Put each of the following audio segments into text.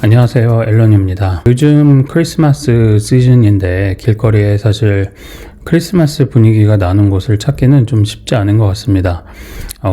안녕하세요, 앨런입니다. 요즘 크리스마스 시즌인데 길거리에 사실 크리스마스 분위기가 나는 곳을 찾기는 좀 쉽지 않은 것 같습니다.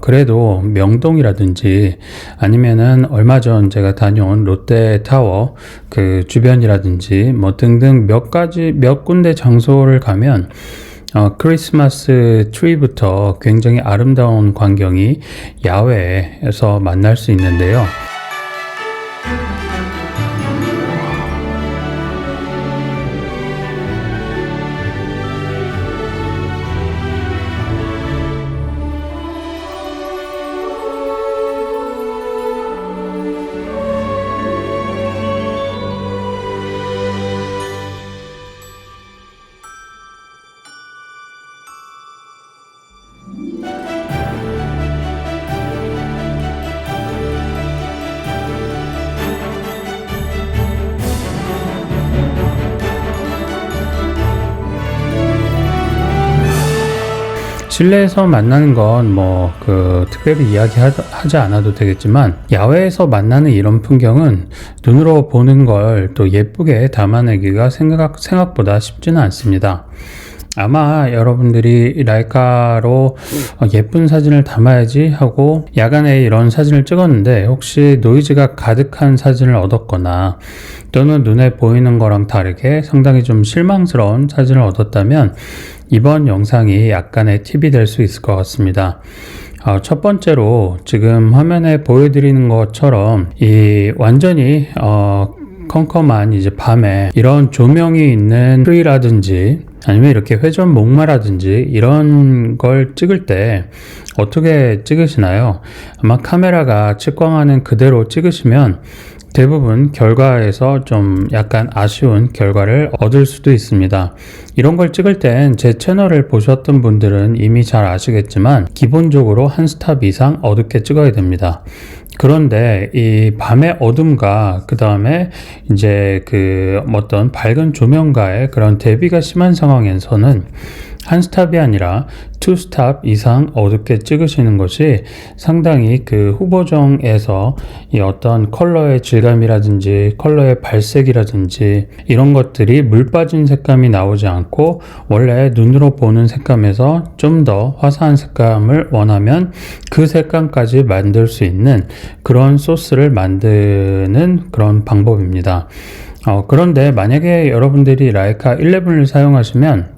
그래도 명동이라든지 아니면은 얼마 전 제가 다녀온 롯데타워 그 주변이라든지 뭐 등등 몇 군데 장소를 가면 크리스마스 트리부터 굉장히 아름다운 광경이 야외에서 만날 수 있는데요. 실내에서 만나는 건 특별히 이야기하지 않아도 되겠지만 야외에서 만나는 이런 풍경은 눈으로 보는 걸 또 예쁘게 담아내기가 생각보다 쉽지는 않습니다. 아마 여러분들이 라이카로 예쁜 사진을 담아야지 하고 야간에 이런 사진을 찍었는데 혹시 노이즈가 가득한 사진을 얻었거나 또는 눈에 보이는 거랑 다르게 상당히 좀 실망스러운 사진을 얻었다면 이번 영상이 약간의 팁이 될 수 있을 것 같습니다. 첫 번째로 지금 화면에 보여드리는 것처럼 이 완전히 컴컴한 이제 밤에 이런 조명이 있는 트리라든지 아니면 이렇게 회전 목마라든지 이런 걸 찍을 때 어떻게 찍으시나요? 아마 카메라가 측광하는 그대로 찍으시면 대부분 결과에서 좀 약간 아쉬운 결과를 얻을 수도 있습니다. 이런 걸 찍을 땐 제 채널을 보셨던 분들은 이미 잘 아시겠지만 기본적으로 한 스탑 이상 어둡게 찍어야 됩니다. 그런데 이 밤의 어둠과 그 다음에 이제 어떤 밝은 조명과의 그런 대비가 심한 상황에서는 한 스탑이 아니라 투 스탑 이상 어둡게 찍으시는 것이 상당히 후보정에서 이 어떤 컬러의 질감이라든지 컬러의 발색이라든지 이런 것들이 물 빠진 색감이 나오지 않고 원래 눈으로 보는 색감에서 좀 더 화사한 색감을 원하면 그 색감까지 만들 수 있는 그런 소스를 만드는 그런 방법입니다. 그런데 만약에 여러분들이 라이카 11을 사용하시면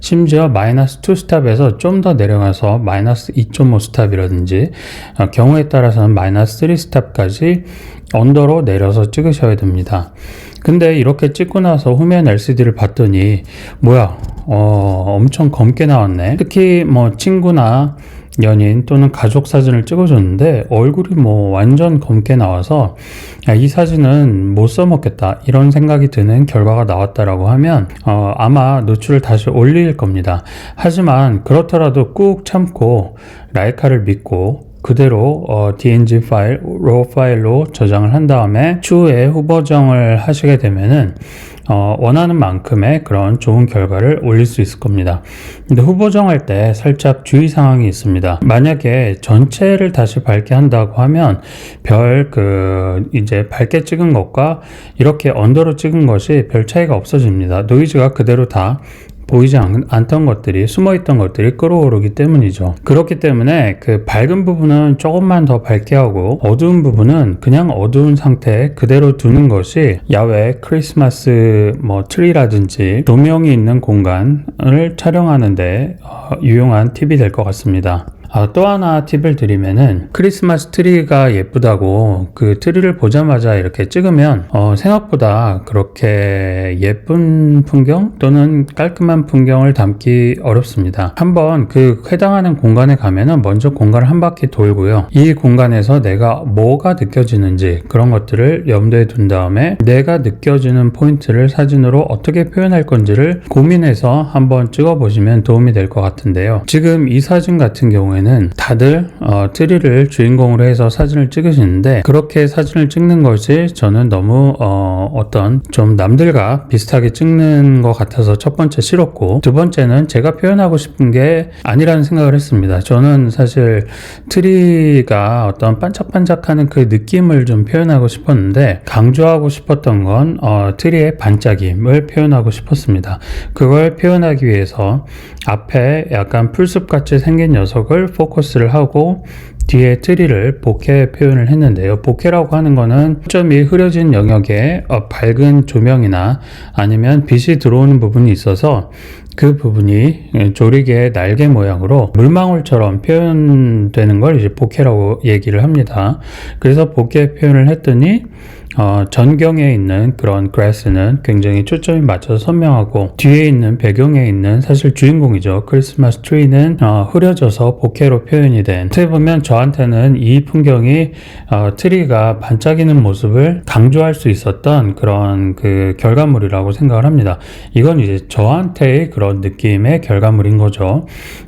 심지어 마이너스 2 스탑에서 좀 더 내려가서 마이너스 2.5 스탑이라든지 경우에 따라서는 마이너스 3 스탑까지 언더로 내려서 찍으셔야 됩니다. 근데 이렇게 찍고 나서 후면 LCD를 봤더니 뭐야 엄청 검게 나왔네. 특히 친구나 연인 또는 가족 사진을 찍어줬는데 얼굴이 완전 검게 나와서 이 사진은 못 써먹겠다 이런 생각이 드는 결과가 나왔다라고 하면 아마 노출을 다시 올릴 겁니다. 하지만 그렇더라도 꾹 참고 라이카를 믿고 그대로 DNG 파일, RAW 파일로 저장을 한 다음에 추후에 후보정을 하시게 되면은 원하는 만큼의 그런 좋은 결과를 올릴 수 있을 겁니다. 근데 후보정할 때 살짝 주의사항이 있습니다. 만약에 전체를 다시 밝게 한다고 하면 이제 밝게 찍은 것과 이렇게 언더로 찍은 것이 별 차이가 없어집니다. 노이즈가 그대로 다 보이지 않던 것들이 숨어있던 것들이 끌어오르기 때문이죠. 그렇기 때문에 밝은 부분은 조금만 더 밝게 하고 어두운 부분은 그냥 어두운 상태 그대로 두는 것이 야외 크리스마스 트리라든지 조명이 있는 공간을 촬영하는데 유용한 팁이 될 것 같습니다. 또 하나 팁을 드리면은 크리스마스 트리가 예쁘다고 그 트리를 보자마자 이렇게 찍으면 생각보다 그렇게 예쁜 풍경 또는 깔끔한 풍경을 담기 어렵습니다. 한번 해당하는 공간에 가면은 먼저 공간을 한 바퀴 돌고요. 이 공간에서 내가 뭐가 느껴지는지 그런 것들을 염두에 둔 다음에 내가 느껴지는 포인트를 사진으로 어떻게 표현할 건지를 고민해서 한번 찍어 보시면 도움이 될 것 같은데요. 지금 이 사진 같은 경우에는 경우에는 다들 트리를 주인공으로 해서 사진을 찍으시는데, 그렇게 사진을 찍는 것이 저는 너무 어떤 좀 남들과 비슷하게 찍는 것 같아서 첫 번째 싫었고, 두 번째는 제가 표현하고 싶은 게 아니라는 생각을 했습니다. 저는 사실 트리가 어떤 반짝반짝하는 그 느낌을 좀 표현하고 싶었는데, 강조하고 싶었던 건 트리의 반짝임을 표현하고 싶었습니다. 그걸 표현하기 위해서 앞에 약간 풀숲같이 생긴 녀석을 포커스를 하고 뒤에 트리를 보케 표현을 했는데요. 보케라고 하는 거는 초점이 흐려진 영역에 밝은 조명이나 아니면 빛이 들어오는 부분이 있어서 그 부분이 조리개의 날개 모양으로 물망울처럼 표현되는 걸 이제 보케라고 얘기를 합니다. 그래서 보케 표현을 했더니 전경에 있는 그런 그라스는 굉장히 초점이 맞춰서 선명하고, 뒤에 있는 배경에 있는 사실 주인공이죠. 크리스마스 트리는 흐려져서 보케로 표현이 된, 어떻게 보면 저한테는 이 풍경이 트리가 반짝이는 모습을 강조할 수 있었던 그런 그 결과물이라고 생각을 합니다. 이건 이제 저한테의 그런 느낌의 결과물인 거죠.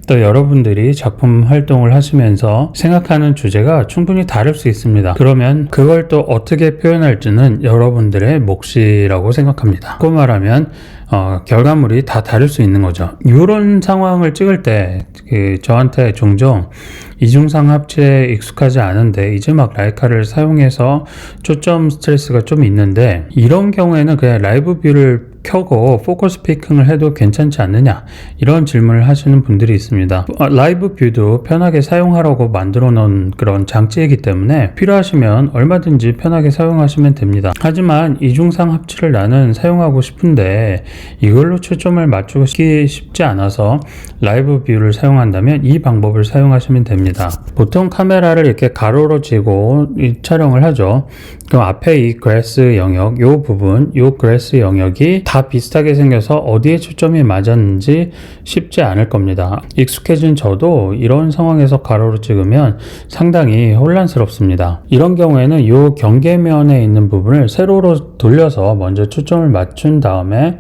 또 여러분들이 작품 활동을 하시면서 생각하는 주제가 충분히 다를 수 있습니다. 그러면 그걸 또 어떻게 표현할지는 여러분들의 몫이라고 생각합니다. 그 말하면 결과물이 다 다를 수 있는 거죠. 이런 상황을 찍을 때 저한테 종종 이중상 합체에 익숙하지 않은데 이제 막 라이카를 사용해서 초점 스트레스가 좀 있는데, 이런 경우에는 그냥 라이브 뷰를 켜고 포커스 피킹을 해도 괜찮지 않느냐, 이런 질문을 하시는 분들이 있습니다. 라이브 뷰도 편하게 사용하라고 만들어 놓은 그런 장치이기 때문에 필요하시면 얼마든지 편하게 사용하시면 됩니다. 하지만 이중상 합체를 나는 사용하고 싶은데 이걸로 초점을 맞추기 쉽지 않아서 라이브 뷰를 사용한다면 이 방법을 사용하시면 됩니다. 보통 카메라를 이렇게 가로로 쥐고 촬영을 하죠. 그럼 앞에 이 그래스 영역, 요 부분, 요 그래스 영역이 다 비슷하게 생겨서 어디에 초점이 맞았는지 쉽지 않을 겁니다. 익숙해진 저도 이런 상황에서 가로로 찍으면 상당히 혼란스럽습니다. 이런 경우에는 요 경계면에 있는 부분을 세로로 돌려서 먼저 초점을 맞춘 다음에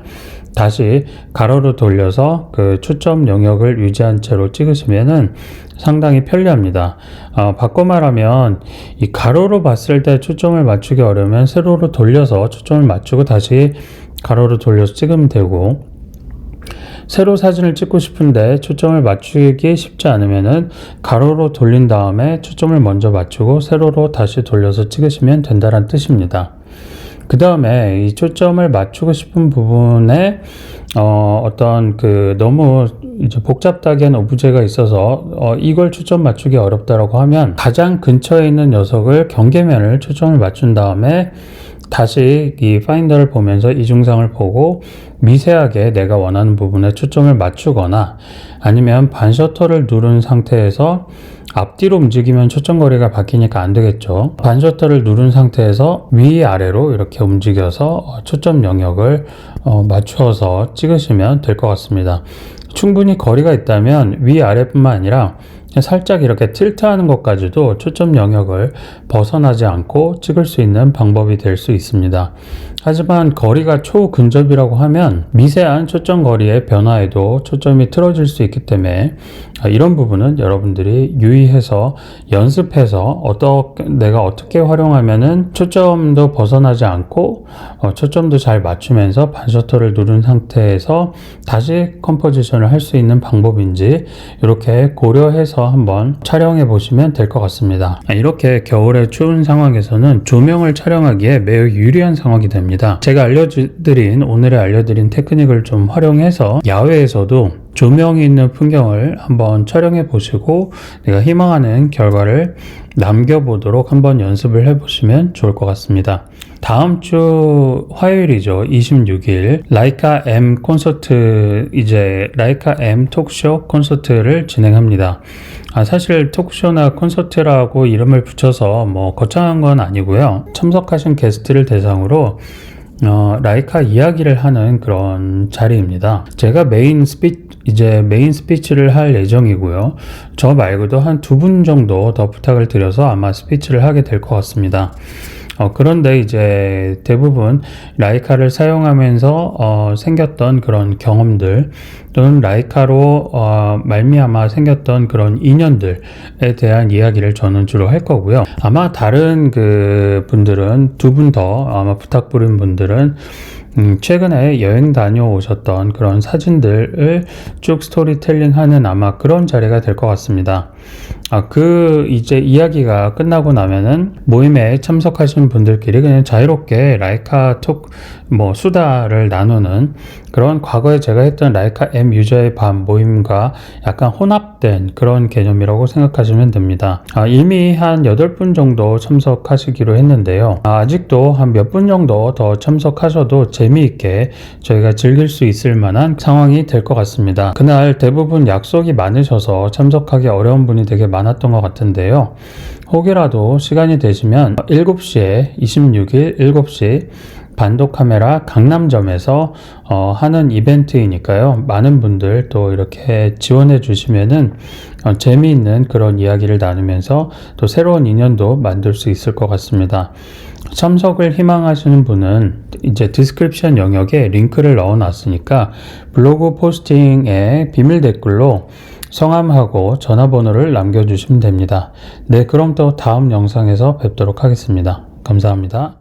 다시 가로로 돌려서 그 초점 영역을 유지한 채로 찍으시면은 상당히 편리합니다. 바꿔 말하면 이 가로로 봤을 때 초점을 맞추기 어려우면 세로로 돌려서 초점을 맞추고 다시 가로로 돌려서 찍으면 되고, 세로 사진을 찍고 싶은데 초점을 맞추기 쉽지 않으면은 가로로 돌린 다음에 초점을 먼저 맞추고 세로로 다시 돌려서 찍으시면 된다는 뜻입니다. 그 다음에 이 초점을 맞추고 싶은 부분에 어떤 너무 이제 복잡하게 한 오브제가 있어서 이걸 초점 맞추기 어렵다라고 하면 가장 근처에 있는 녀석을 경계면을 초점을 맞춘 다음에 다시 이 파인더를 보면서 이중상을 보고 미세하게 내가 원하는 부분에 초점을 맞추거나, 아니면 반셔터를 누른 상태에서 앞뒤로 움직이면 초점 거리가 바뀌니까 안 되겠죠. 반셔터를 누른 상태에서 위아래로 이렇게 움직여서 초점 영역을 맞춰서 찍으시면 될 것 같습니다. 충분히 거리가 있다면 위아래뿐만 아니라 살짝 이렇게 틸트하는 것까지도 초점 영역을 벗어나지 않고 찍을 수 있는 방법이 될 수 있습니다. 하지만 거리가 초근접이라고 하면 미세한 초점 거리의 변화에도 초점이 틀어질 수 있기 때문에 이런 부분은 여러분들이 유의해서 연습해서 내가 어떻게 활용하면은 초점도 벗어나지 않고 초점도 잘 맞추면서 반셔터를 누른 상태에서 다시 컴포지션을 할 수 있는 방법인지 이렇게 고려해서 한번 촬영해 보시면 될 것 같습니다. 이렇게 겨울의 추운 상황에서는 조명을 촬영하기에 매우 유리한 상황이 됩니다. 제가 오늘에 알려드린 테크닉을 좀 활용해서 야외에서도 조명이 있는 풍경을 한번 촬영해 보시고 내가 희망하는 결과를 남겨보도록 한번 연습을 해보시면 좋을 것 같습니다. 다음 주 화요일이죠. 26일 라이카 M 콘서트, 이제 라이카 M 톡쇼 콘서트를 진행합니다. 사실 톡쇼나 콘서트라고 이름을 붙여서 뭐 거창한 건 아니고요. 참석하신 게스트를 대상으로 라이카 이야기를 하는 그런 자리입니다. 제가 메인 스피치를 할 예정이고요. 저 말고도 한 2분 정도 더 부탁을 드려서 아마 스피치를 하게 될 것 같습니다. 그런데 이제 대부분 라이카를 사용하면서 생겼던 그런 경험들 또는 라이카로 말미암아 생겼던 그런 인연들에 대한 이야기를 저는 주로 할 거고요. 아마 다른 그 분들은 두 분 더 아마 부탁드린 분들은 최근에 여행 다녀오셨던 그런 사진들을 쭉 스토리텔링 하는 아마 그런 자리가 될 것 같습니다. 이제 이야기가 끝나고 나면은 모임에 참석하신 분들끼리 그냥 자유롭게 라이카 수다를 나누는 그런 과거에 제가 했던 라이카 M 유저의 밤 모임과 약간 혼합된 그런 개념이라고 생각하시면 됩니다. 이미 한 8분 정도 참석하시기로 했는데요. 아직도 한 몇 분 정도 더 참석하셔도 재미있게 저희가 즐길 수 있을 만한 상황이 될 것 같습니다. 그날 대부분 약속이 많으셔서 참석하기 어려운 분이 되게 많았던 것 같은데요. 혹이라도 시간이 되시면 7시에 26일 7시 반도카메라 강남점에서 하는 이벤트이니까요. 많은 분들 또 이렇게 지원해 주시면은 재미있는 그런 이야기를 나누면서 또 새로운 인연도 만들 수 있을 것 같습니다. 참석을 희망하시는 분은 이제 디스크립션 영역에 링크를 넣어 놨으니까 블로그 포스팅에 비밀 댓글로 성함하고 전화번호를 남겨주시면 됩니다. 네, 그럼 또 다음 영상에서 뵙도록 하겠습니다. 감사합니다.